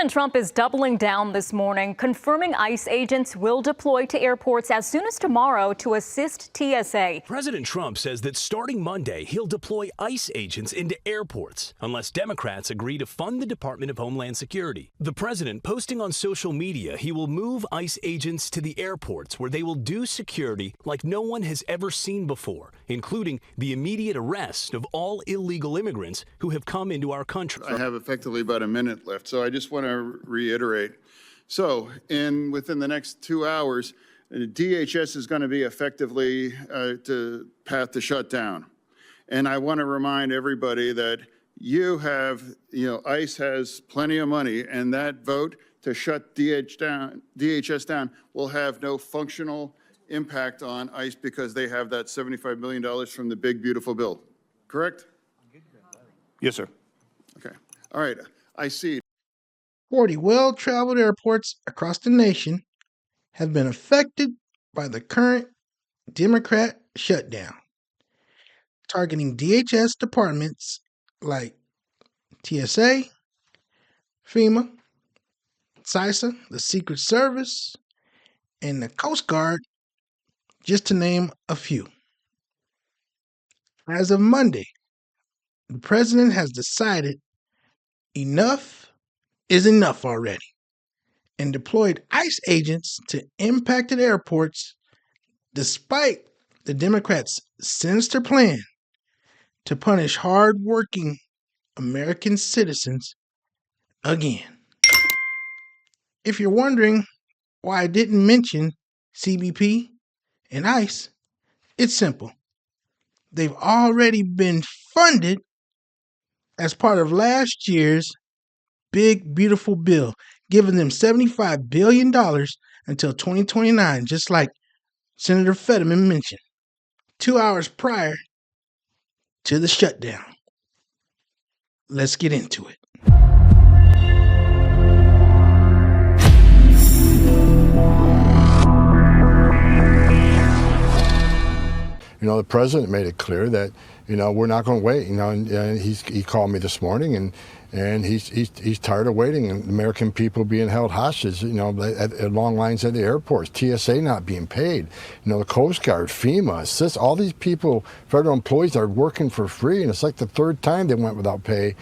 President Trump is doubling down this morning, confirming ICE agents will deploy to airports as soon as tomorrow to assist TSA. President Trump says that starting Monday, he'll deploy ICE agents into airports unless Democrats agree to fund the Department of Homeland Security. The president posting on social media he will move ICE agents to the airports where they will do security like no one has ever seen before, including the immediate arrest of all illegal immigrants who have come into our country. I have effectively about a minute left, so I just want to reiterate. So within the next 2 hours, D.H.S. is going to be effectively to path to shutdown. And I want to remind everybody that ICE has plenty of money, and that vote to shut DHS down will have no functional impact on ICE because they have that $75 million from the big, beautiful bill. Correct? Yes, sir. Okay. All right. I.C.E. 40 well-traveled airports across the nation have been affected by the current Democrat shutdown, targeting DHS departments like TSA, FEMA, CISA, the Secret Service, and the Coast Guard, just to name a few. As of Monday, the president has decided enough is enough already and deployed ICE agents to impacted airports despite the Democrats' sinister plan to punish hard-working American citizens again. If you're wondering why I didn't mention C.B.P and ICE, it's simple. They've already been funded as part of last year's big, beautiful bill, giving them $75 billion until 2029, just like Senator Fetterman mentioned, 2 hours prior to the shutdown. Let's get into it. The president made it clear that, we're not going to wait. And he called me this morning, and he's tired of waiting and American people being held hostage, at long lines at the airports, TSA not being paid, the Coast Guard, FEMA, CIS, all these people, federal employees are working for free, and it's like the third time they went without pay.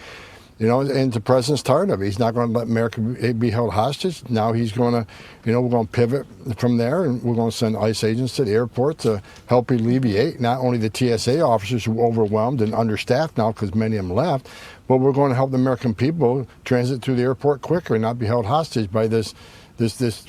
And the president's tired of it. He's not going to let America be held hostage. Now he's going to, we're going to pivot from there, and we're going to send ICE agents to the airport to help alleviate not only the TSA officers who are overwhelmed and understaffed now because many of them left, but we're going to help the American people transit through the airport quicker and not be held hostage by this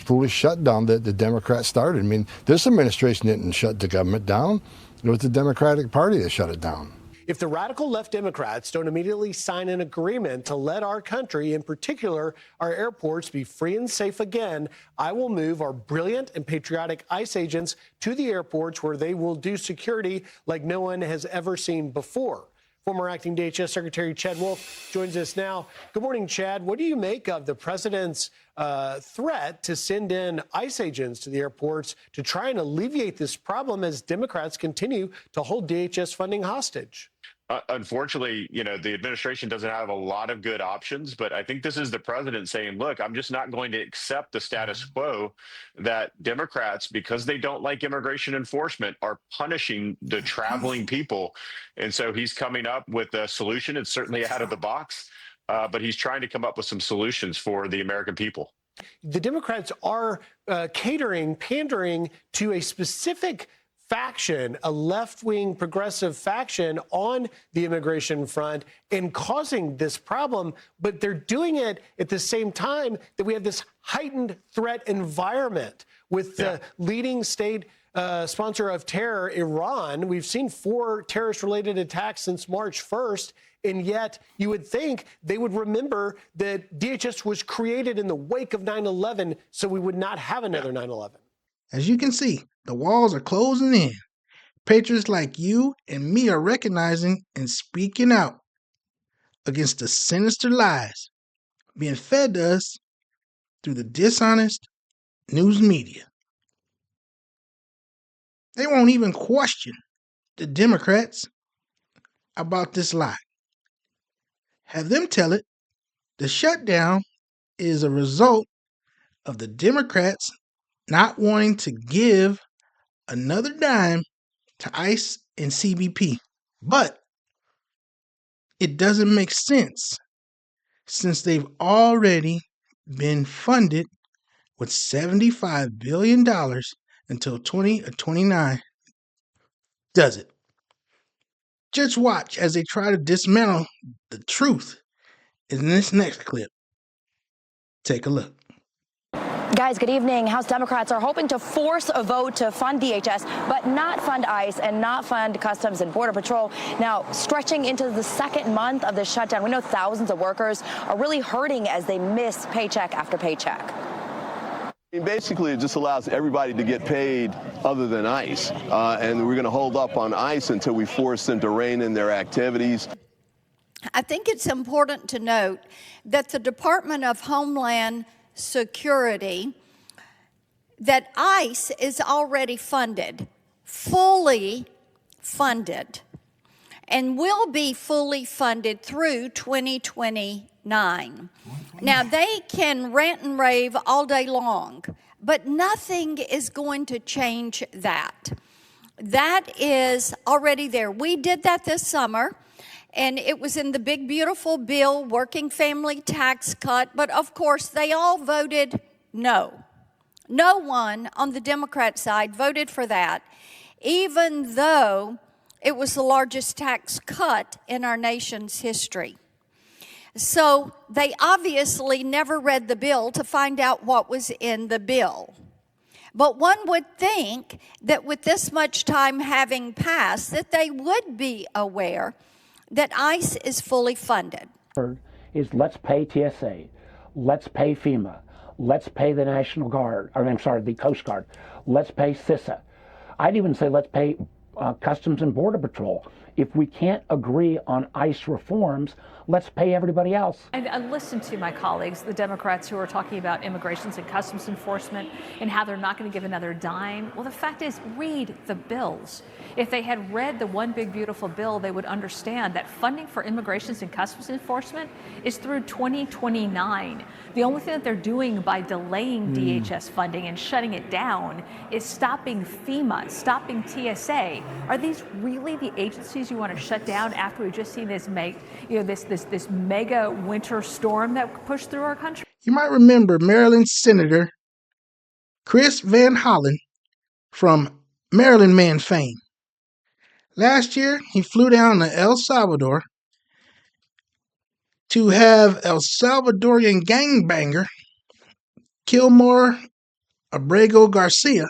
foolish shutdown that the Democrats started. I mean, this administration didn't shut the government down. It was the Democratic Party that shut it down. If the radical left Democrats don't immediately sign an agreement to let our country, in particular our airports, be free and safe again, I will move our brilliant and patriotic ICE agents to the airports where they will do security like no one has ever seen before. Former acting D.H.S. Secretary Chad Wolf joins us now. Good morning, Chad. What do you make of the president's threat to send in ICE agents to the airports to try and alleviate this problem as Democrats continue to hold DHS funding hostage? Unfortunately, the administration doesn't have a lot of good options, but I think this is the president saying, look, I'm just not going to accept the status quo that Democrats, because they don't like immigration enforcement, are punishing the traveling people. And so he's coming up with a solution. It's certainly out of the box, but he's trying to come up with some solutions for the American people. The Democrats are pandering to a specific faction, a left-wing progressive faction on the immigration front, and causing this problem, but they're doing it at the same time that we have this heightened threat environment with the leading state sponsor of terror, Iran. We've seen 4 terrorist-related attacks since March 1st, and yet you would think they would remember that DHS was created in the wake of 9/11, so we would not have another 9/11. As you can see, the walls are closing in. Patriots like you and me are recognizing and speaking out against the sinister lies being fed to us through the dishonest news media. They won't even question the Democrats about this lie. Have them tell it the shutdown is a result of the Democrats not wanting to give another dime to ICE and C.B.P. But it doesn't make sense since they've already been funded with $75 billion until 2029. Does it? Just watch as they try to dismantle the truth in this next clip. Take a look. Guys, good evening. House Democrats are hoping to force a vote to fund D.H.S, but not fund ICE and not fund Customs and Border Patrol. Now, stretching into the second month of the shutdown, we know thousands of workers are really hurting as they miss paycheck after paycheck. Basically, it just allows everybody to get paid other than ICE. And we're going to hold up on ICE until we force them to rein in their activities. I think it's important to note that the Department of Homeland Security, that ICE is already funded, fully funded, and will be fully funded through 2029. Now, they can rant and rave all day long, but nothing is going to change that. That is already there. We did that this summer. And it was in the big, beautiful bill, working family tax cut. But of course, they all voted no. No one on the Democrat side voted for that, even though it was the largest tax cut in our nation's history. So they obviously never read the bill to find out what was in the bill. But one would think that with this much time having passed, that they would be aware that ICE is fully funded. Is let's pay TSA, let's pay FEMA, let's pay the National Guard, the Coast Guard, let's pay CISA. I'd even say let's pay Customs and Border Patrol. If we can't agree on ICE reforms, let's pay everybody else. And I listened to my colleagues, the Democrats, who are talking about immigrations and customs enforcement and how they're not going to give another dime. Well, the fact is, read the bills. If they had read the one big beautiful bill, they would understand that funding for immigrations and customs enforcement is through 2029. The only thing that they're doing by delaying D.H.S. funding and shutting it down is stopping FEMA, stopping TSA. Are these really the agencies you want to shut down after we've just seen this mega winter storm that pushed through our country? You might remember Maryland Senator Chris Van Hollen from Maryland Man fame. Last year, he flew down to El Salvador to have El Salvadorian gangbanger Kilmore Abrego Garcia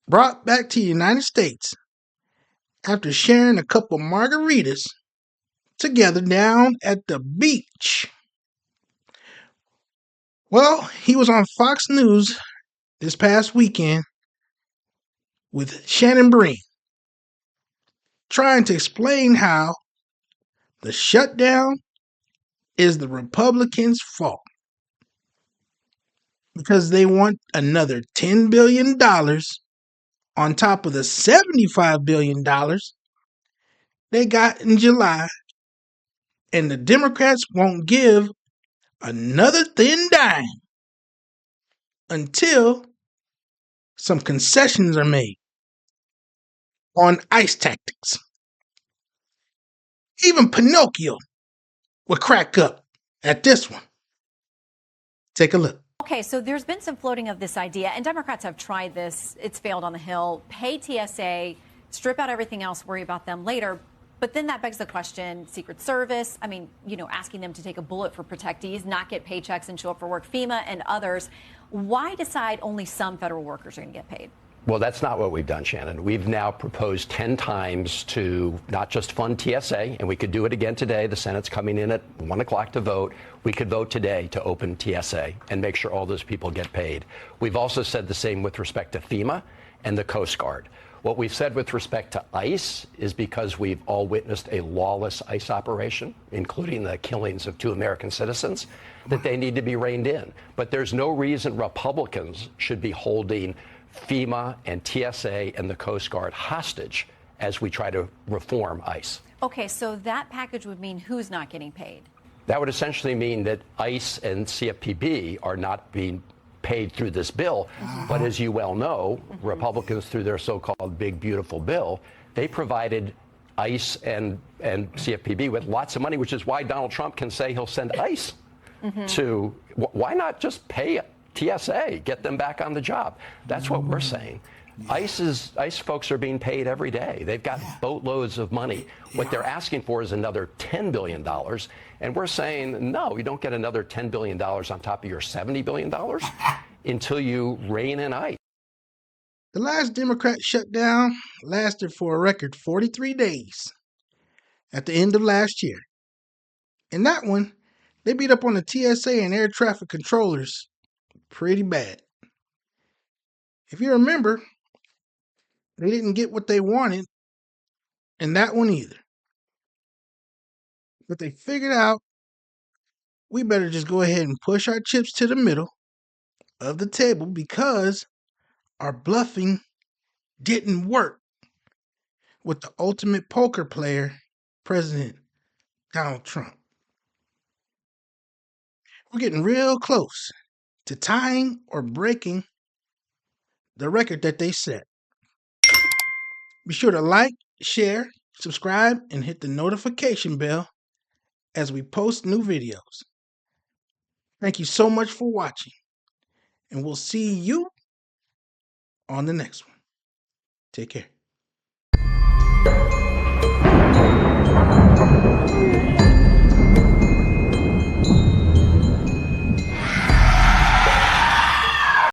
brought back to the United States after sharing a couple margaritas together down at the beach. Well, he was on Fox News this past weekend with Shannon Breen, trying to explain how the shutdown is the Republicans' fault because they want another $10 billion on top of the $75 billion they got in July, and the Democrats won't give another thin dime until some concessions are made on ICE tactics. Even Pinocchio would crack up at this one. Take a look. Okay, so there's been some floating of this idea, and Democrats have tried this. It's failed on the Hill. Pay TSA, strip out everything else, worry about them later. But then that begs the question, Secret Service, asking them to take a bullet for protectees, not get paychecks and show up for work, FEMA and others. Why decide only some federal workers are going to get paid? Well, that's not what we've done, Shannon. We've now proposed 10 times to not just fund TSA, and we could do it again today. The Senate's coming in at 1 o'clock to vote. We could vote today to open TSA and make sure all those people get paid. We've also said the same with respect to FEMA and the Coast Guard. What we've said with respect to ICE is because we've all witnessed a lawless ICE operation, including the killings of 2 American citizens, that they need to be reined in. But there's no reason Republicans should be holding FEMA and TSA and the Coast Guard hostage as we try to reform ICE. Okay, so that package would mean who's not getting paid? That would essentially mean that I.C.E and C.B.P are not being paid through this bill. But as you well know, Republicans, through their so-called big, beautiful bill, they provided I.C.E and C.B.P with lots of money, which is why Donald Trump can say he'll send ICE to, why not just pay TSA, get them back on the job? That's what we're saying. ICE folks are being paid every day. They've got boatloads of money. What they're asking for is another $10 billion. And we're saying, no, you don't get another $10 billion on top of your $70 billion until you rein in ICE. The last Democrat shutdown lasted for a record 43 days at the end of last year. In that one, they beat up on the TSA and air traffic controllers pretty bad. If you remember, they didn't get what they wanted in that one either. But they figured out we better just go ahead and push our chips to the middle of the table because our bluffing didn't work with the ultimate poker player, President Donald Trump. We're getting real close to tying or breaking the record that they set. Be sure to like, share, subscribe, and hit the notification bell as we post new videos. Thank you so much for watching, and we'll see you on the next one. Take care.